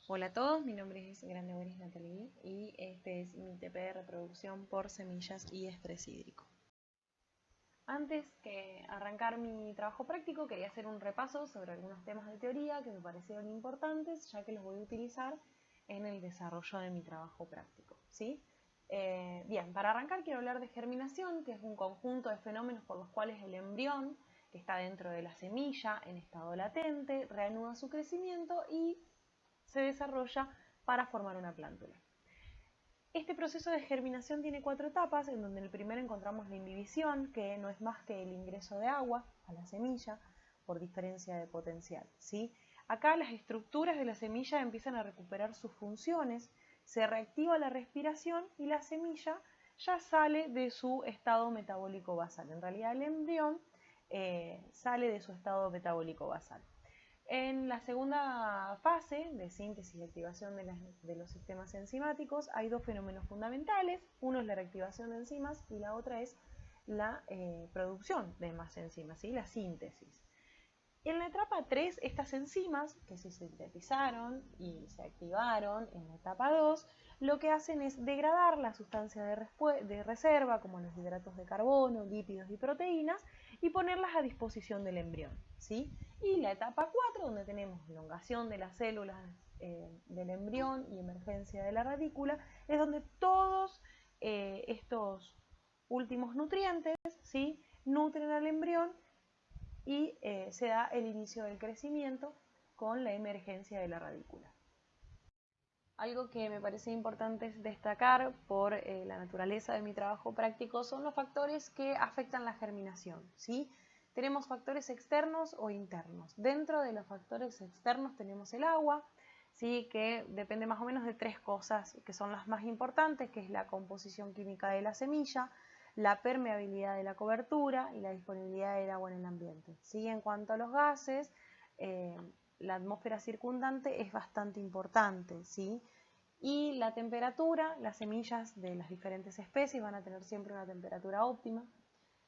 Hola a todos, mi nombre es Grandebuenis Natalie y este es mi TP de reproducción por semillas y estrés hídrico. Antes que arrancar mi trabajo práctico, quería hacer un repaso sobre algunos temas de teoría que me parecieron importantes, ya que los voy a utilizar en el desarrollo de mi trabajo práctico, ¿sí? Bien, para arrancar quiero hablar de germinación, que es un conjunto de fenómenos por los cuales el embrión, que está dentro de la semilla en estado latente, reanuda su crecimiento y se desarrolla para formar una plántula. Este proceso de germinación tiene 4 etapas, en donde en el primero encontramos la imbibición, que no es más que el ingreso de agua a la semilla por diferencia de potencial, ¿sí? Acá las estructuras de la semilla empiezan a recuperar sus funciones, se reactiva la respiración y la semilla ya sale de su estado metabólico basal. En realidad el embrión sale de su estado metabólico basal. En la segunda fase de síntesis y activación de los sistemas enzimáticos hay dos fenómenos fundamentales. Uno es la reactivación de enzimas y la otra es la producción de más enzimas, ¿sí? La síntesis. En la etapa 3, estas enzimas que se sintetizaron y se activaron en la etapa 2, lo que hacen es degradar la sustancia de reserva, como los hidratos de carbono, lípidos y proteínas, y ponerlas a disposición del embrión, ¿sí? Y la etapa 4, donde tenemos elongación de las células del embrión y emergencia de la radícula, es donde todos estos últimos nutrientes, ¿sí?, nutren al embrión y se da el inicio del crecimiento con la emergencia de la radícula. Algo que me parece importante destacar por la naturaleza de mi trabajo práctico son los factores que afectan la germinación, ¿sí? Tenemos factores externos o internos. Dentro de los factores externos tenemos el agua, ¿sí?, que depende más o menos de 3 cosas que son las más importantes, que es la composición química de la semilla, la permeabilidad de la cobertura y la disponibilidad del agua en el ambiente, ¿sí? En cuanto a los gases, la atmósfera circundante es bastante importante, ¿sí? Y la temperatura, las semillas de las diferentes especies van a tener siempre una temperatura óptima,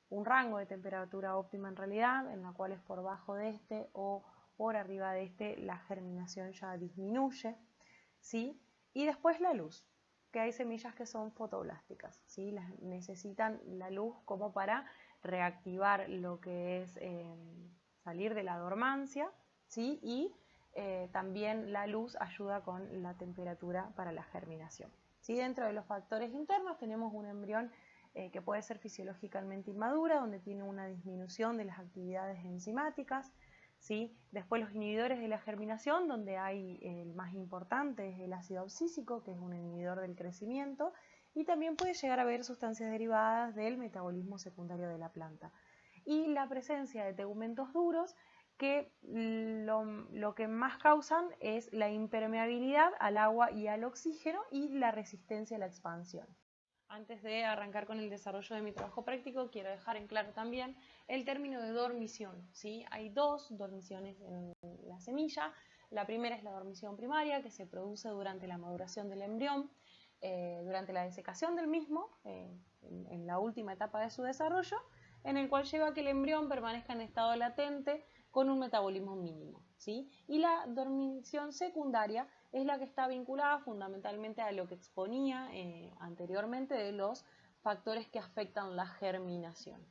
un rango de temperatura óptima en realidad, en la cual es por bajo de este o por arriba de este la germinación ya disminuye, ¿sí? Y después la luz, que hay semillas que son fotoblásticas, ¿sí? Necesitan la luz como para reactivar lo que es salir de la dormancia, ¿sí? Y también la luz ayuda con la temperatura para la germinación, ¿sí? Dentro de los factores internos tenemos un embrión que puede ser fisiológicamente inmadura, donde tiene una disminución de las actividades enzimáticas, ¿sí? Después los inhibidores de la germinación, donde hay el más importante es el ácido abscísico, que es un inhibidor del crecimiento, y también puede llegar a haber sustancias derivadas del metabolismo secundario de la planta. Y la presencia de tegumentos duros, que lo que más causan es la impermeabilidad al agua y al oxígeno y la resistencia a la expansión. Antes de arrancar con el desarrollo de mi trabajo práctico, quiero dejar en claro también el término de dormición, ¿sí? Hay 2 dormiciones en la semilla. La primera es la dormición primaria, que se produce durante la maduración del embrión, durante la desecación del mismo, en la última etapa de su desarrollo, en el cual lleva a que el embrión permanezca en estado latente con un metabolismo mínimo, ¿sí? Y la dormición secundaria es la que está vinculada fundamentalmente a lo que exponía anteriormente de los factores que afectan la germinación.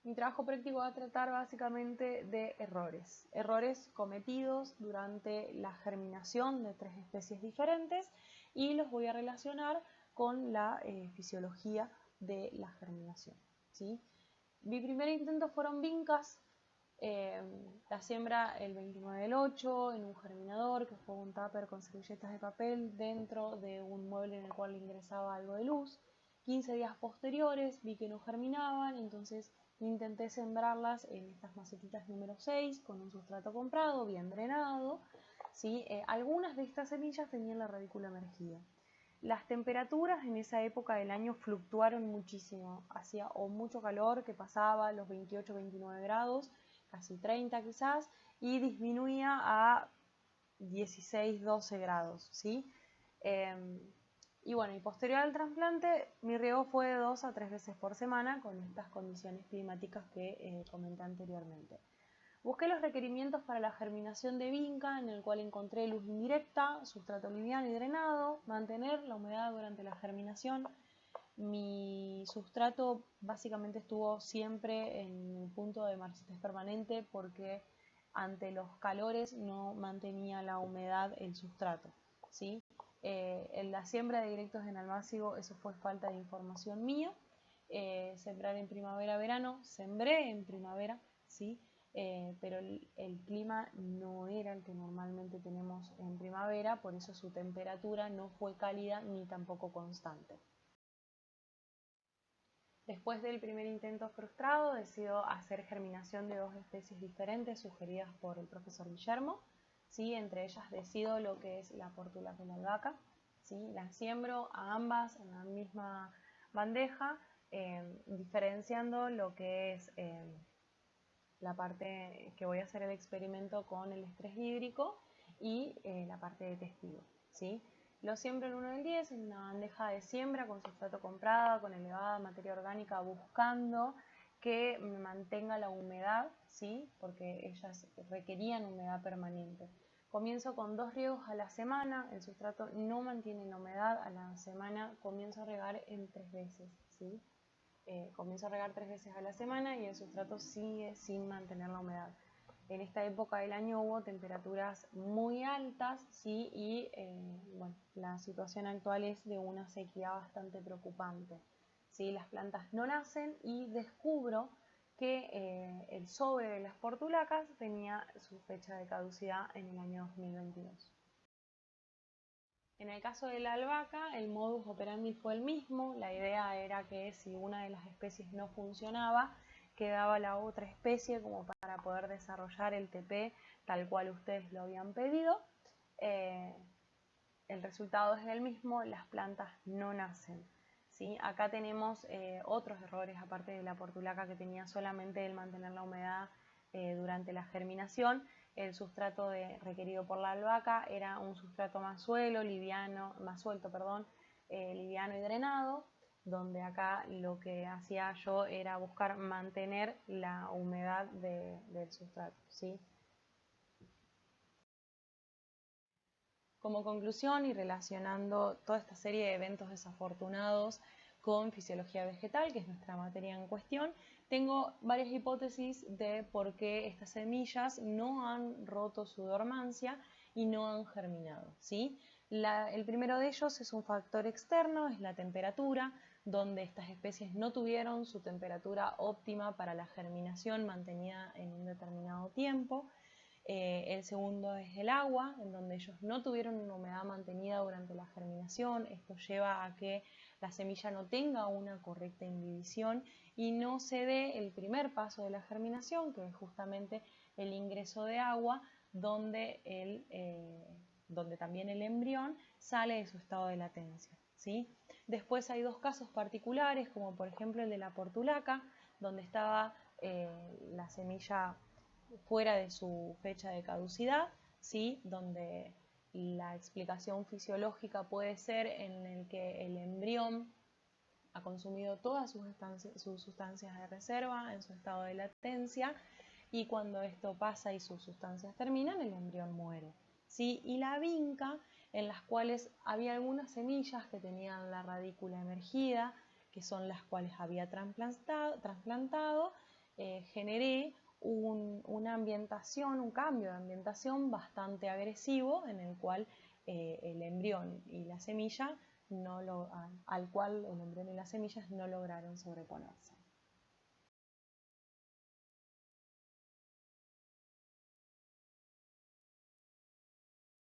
Mi trabajo práctico va a tratar básicamente de errores cometidos durante la germinación de 3 especies diferentes, y los voy a relacionar con la fisiología de la germinación, ¿sí? Mi primer intento fueron vincas, la siembra el 29 del 8 en un germinador, que fue un tupper con servilletas de papel dentro de un mueble en el cual ingresaba algo de luz. 15 días posteriores vi que no germinaban, entonces intenté sembrarlas en estas macetitas número 6 con un sustrato comprado, bien drenado, ¿sí? Algunas de estas semillas tenían la radícula emergida. Las temperaturas en esa época del año fluctuaron muchísimo, hacía o mucho calor, que pasaba los 28-29 grados, casi 30 quizás, y disminuía a 16-12 grados, ¿sí? Y bueno, y posterior al trasplante, mi riego fue de 2 a 3 veces por semana con estas condiciones climáticas que comenté anteriormente. Busqué los requerimientos para la germinación de vinca, en el cual encontré luz indirecta, sustrato liviano y drenado, mantener la humedad durante la germinación. Mi sustrato básicamente estuvo siempre en el punto de marchitez permanente porque ante los calores no mantenía la humedad el sustrato, ¿sí? En la siembra de directos en almácigo, eso fue falta de información mía. Sembrar en primavera-verano, sembré en primavera, ¿sí? Pero el clima no era el que normalmente tenemos en primavera, por eso su temperatura no fue cálida ni tampoco constante. Después del primer intento frustrado, decido hacer germinación de 2 especies diferentes sugeridas por el profesor Guillermo. ¿Sí? Entre ellas decido lo que es la portulaca y la albahaca. ¿Sí? Las siembro a ambas en la misma bandeja, diferenciando lo que es la parte que voy a hacer el experimento con el estrés hídrico y la parte de testigo, ¿sí? Lo siembro en 1 del 10 en una bandeja de siembra con sustrato comprada, con elevada materia orgánica, buscando que me mantenga la humedad, ¿sí? Porque ellas requerían humedad permanente. Comienzo con 2 riegos a la semana, el sustrato no mantiene la humedad, a la semana comienzo a regar en 3 veces, ¿sí? Comienzo a regar 3 veces a la semana y el sustrato sigue sin mantener la humedad. En esta época del año hubo temperaturas muy altas, ¿sí? Y bueno, la situación actual es de una sequía bastante preocupante, ¿sí? Las plantas no nacen y descubro que el sobre de las portulacas tenía su fecha de caducidad en el año 2022. En el caso de la albahaca, el modus operandi fue el mismo. La idea era que si una de las especies no funcionaba, quedaba la otra especie como para poder desarrollar el TP tal cual ustedes lo habían pedido. El resultado es el mismo, las plantas no nacen, ¿sí? Acá tenemos otros errores, aparte de la portulaca que tenía solamente el mantener la humedad durante la germinación. El sustrato requerido por la albahaca era un sustrato más suelto, liviano y drenado, donde acá lo que hacía yo era buscar mantener la humedad del sustrato, ¿sí? Como conclusión y relacionando toda esta serie de eventos desafortunados con fisiología vegetal, que es nuestra materia en cuestión, tengo varias hipótesis de por qué estas semillas no han roto su dormancia y no han germinado, ¿sí? El primero de ellos es un factor externo, es la temperatura, donde estas especies no tuvieron su temperatura óptima para la germinación mantenida en un determinado tiempo. El segundo es el agua, en donde ellos no tuvieron una humedad mantenida durante la germinación. Esto lleva a que la semilla no tenga una correcta imbibición y no se dé el primer paso de la germinación, que es justamente el ingreso de agua, donde también el embrión sale de su estado de latencia, ¿sí? Después hay 2 casos particulares, como por ejemplo el de la portulaca, donde estaba la semilla fuera de su fecha de caducidad, ¿sí? Donde la explicación fisiológica puede ser en el que el embrión ha consumido todas sus sustancias de reserva en su estado de latencia y cuando esto pasa y sus sustancias terminan, el embrión muere, ¿sí? Y la vinca, en las cuales había algunas semillas que tenían la radícula emergida, que son las cuales había trasplantado, generé una ambientación, un cambio de ambientación bastante agresivo en el cual el embrión y la semilla al cual el embrión y las semillas no lograron sobreponerse.